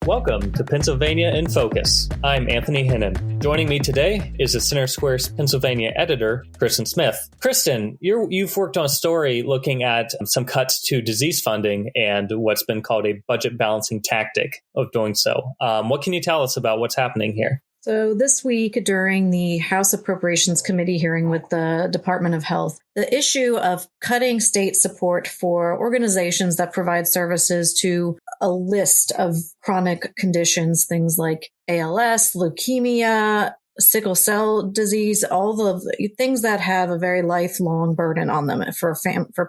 Welcome to Pennsylvania in Focus. I'm Anthony Hennon. Joining me today is the Center Square's Pennsylvania editor, Kristen Smith. Kristen, you've worked on a story looking at some cuts to disease funding and what's been called a budget balancing tactic of doing so. What can you tell us about what's happening here? So this week during the House Appropriations Committee hearing with the Department of Health, the issue of cutting state support for organizations that provide services to a list of chronic conditions, things like ALS, leukemia, sickle cell disease, all the things that have a very lifelong burden on them for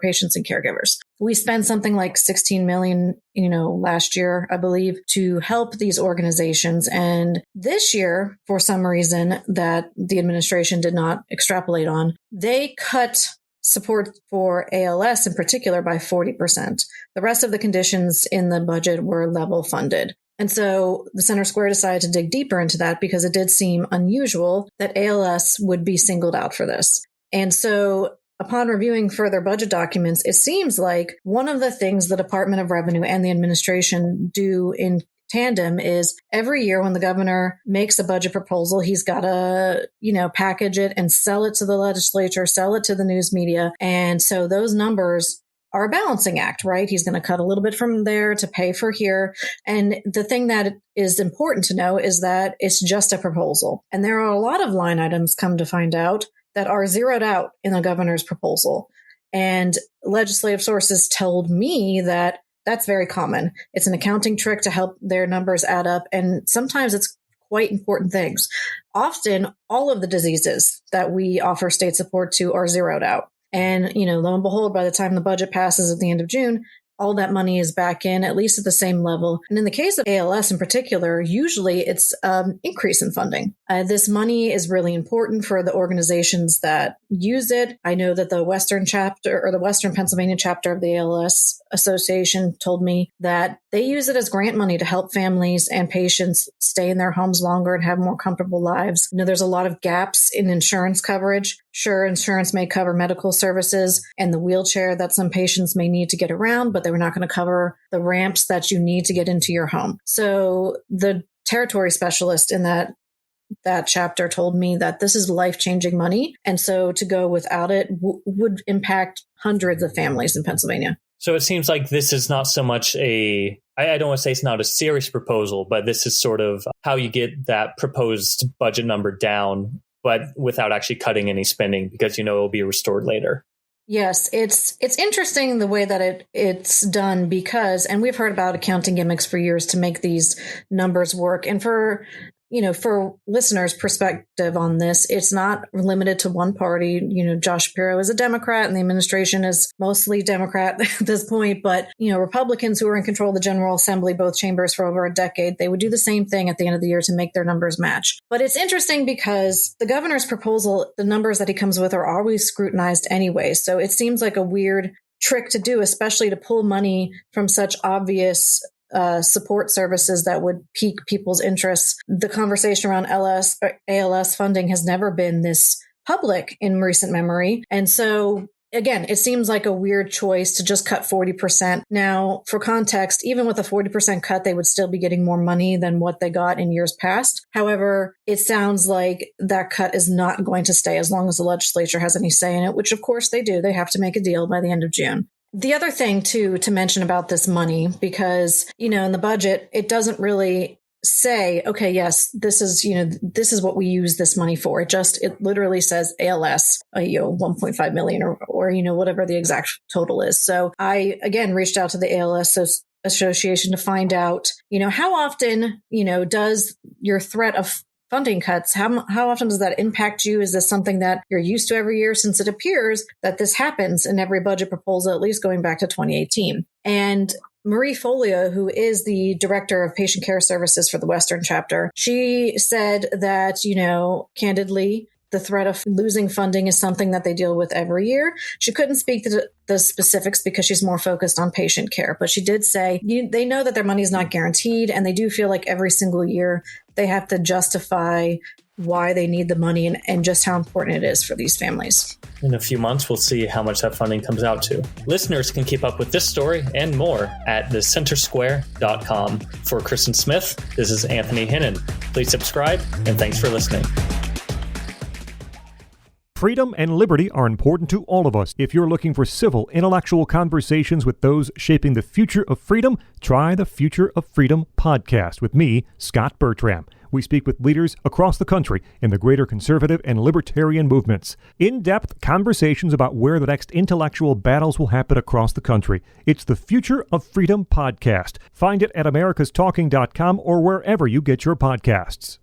patients and caregivers. We spent something like $16 million, last year, I believe, to help these organizations. And this year, for some reason that the administration did not extrapolate on, they cut support for ALS in particular by 40%. The rest of the conditions in the budget were level funded. And so the Center Square decided to dig deeper into that because it did seem unusual that ALS would be singled out for this. And so upon reviewing further budget documents, it seems like one of the things the Department of Revenue and the administration do in tandem is every year when the governor makes a budget proposal, he's got to, package it and sell it to the legislature, sell it to the news media. And so those numbers are a balancing act, right? He's going to cut a little bit from there to pay for here. And the thing that is important to know is that it's just a proposal. And there are a lot of line items, come to find out, that are zeroed out in the governor's proposal. And legislative sources told me that that's very common. It's an accounting trick to help their numbers add up. And sometimes it's quite important things. Often, all of the diseases that we offer state support to are zeroed out. And, lo and behold, by the time the budget passes at the end of June, all that money is back in, at least at the same level. And in the case of ALS in particular, usually it's increase in funding. This money is really important for the organizations that use it. I know that the Western Pennsylvania chapter of the ALS Association told me that they use it as grant money to help families and patients stay in their homes longer and have more comfortable lives. There's a lot of gaps in insurance coverage. Sure, insurance may cover medical services and the wheelchair that some patients may need to get around, but they were not going to cover the ramps that you need to get into your home. So the territory specialist in that chapter told me that this is life-changing money. And so to go without it would impact hundreds of families in Pennsylvania. So it seems like this is not so much I don't want to say it's not a serious proposal, but this is sort of how you get that proposed budget number down, but without actually cutting any spending because, it will be restored later. Yes, it's interesting the way that it's done because, and we've heard about accounting gimmicks for years to make these numbers work. And for listeners' perspective on this, it's not limited to one party. Josh Shapiro is a Democrat and the administration is mostly Democrat at this point. But, Republicans who were in control of the General Assembly, both chambers for over a decade, they would do the same thing at the end of the year to make their numbers match. But it's interesting because the governor's proposal, the numbers that he comes with are always scrutinized anyway. So it seems like a weird trick to do, especially to pull money from such obvious support services that would pique people's interests. The conversation around ALS funding has never been this public in recent memory. And so, again, it seems like a weird choice to just cut 40%. Now, for context, even with a 40% cut, they would still be getting more money than what they got in years past. However, it sounds like that cut is not going to stay as long as the legislature has any say in it, which of course they do. They have to make a deal by the end of June. The other thing, too, to mention about this money, because, in the budget, it doesn't really say, okay, yes, this is what we use this money for. It literally says ALS, 1.5 million or whatever the exact total is. So I, again, reached out to the ALS Association to find out, how often, does your threat of funding cuts, how often does that impact you? Is this something that you're used to every year? Since it appears that this happens in every budget proposal, at least going back to 2018. And Marie Folio, who is the director of patient care services for the Western chapter, she said that, candidly, the threat of losing funding is something that they deal with every year. She couldn't speak to the specifics because she's more focused on patient care, but she did say they know that their money is not guaranteed, and they do feel like every single year they have to justify why they need the money and just how important it is for these families. In a few months, we'll see how much that funding comes out to. Listeners can keep up with this story and more at thecentersquare.com. For Kristen Smith, this is Anthony Hinnon. Please subscribe, and thanks for listening. Freedom and liberty are important to all of us. If you're looking for civil, intellectual conversations with those shaping the future of freedom, try the Future of Freedom podcast with me, Scott Bertram. We speak with leaders across the country in the greater conservative and libertarian movements. In-depth conversations about where the next intellectual battles will happen across the country. It's the Future of Freedom podcast. Find it at americastalking.com or wherever you get your podcasts.